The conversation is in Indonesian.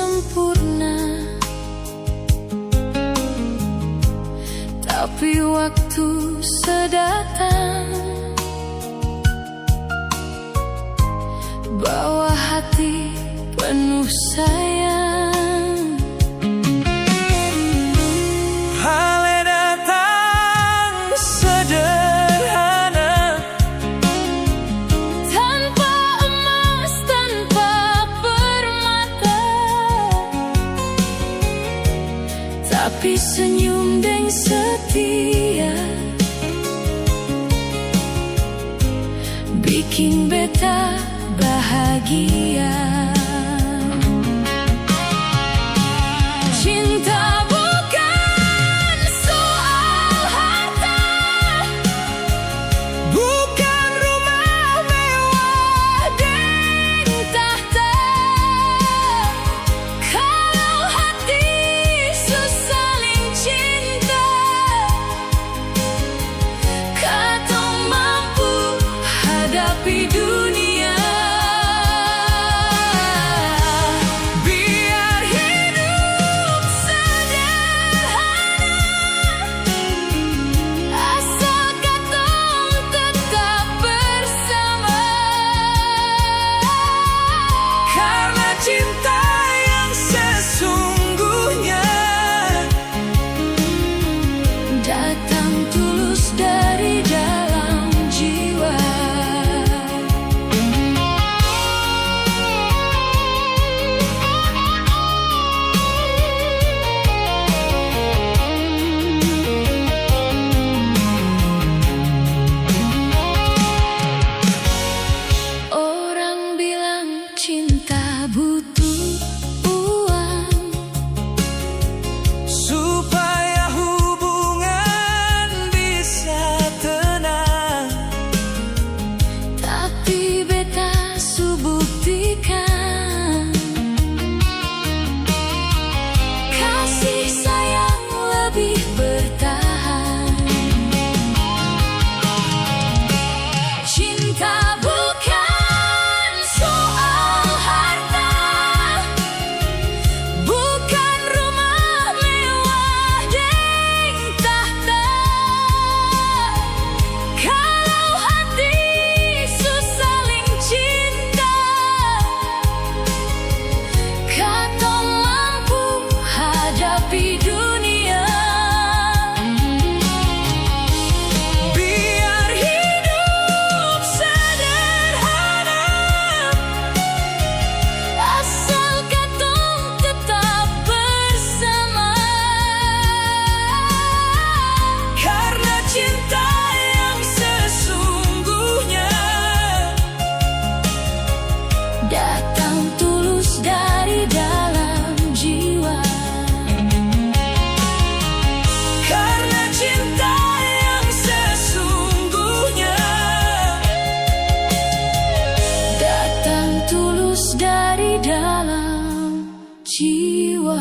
sempurna, tapi waktu sedatang bawa hati penuh sayang. Hal datang sederhana, tanpa emas, tanpa permata, tapi senyum dan setia bikin beta bahagia. Cinta bukan soal harta, bukan rumah mewah dan tahta. Kalau hati saling cinta, katong mampu hadapi dunia. Cinta yang sesungguhnya datang tulus dari dalam jiwa. Orang bilang cinta butuh uang supaya hubungan bisa tenang, tapi beta su buktikan kasih sayang lebih bertahan. Cinta bukan soal harta, bukan rumah mewah dan tahta. Kalau hati saling cinta, katong mampu hadapi dunia. biar hidup sederhana, Asal katong tetap bersama, karena cinta yang sesungguhnya datang tulus dari dalam jiwa. karena cinta yang sesungguhnya Datang tulus dari dalam jiwa.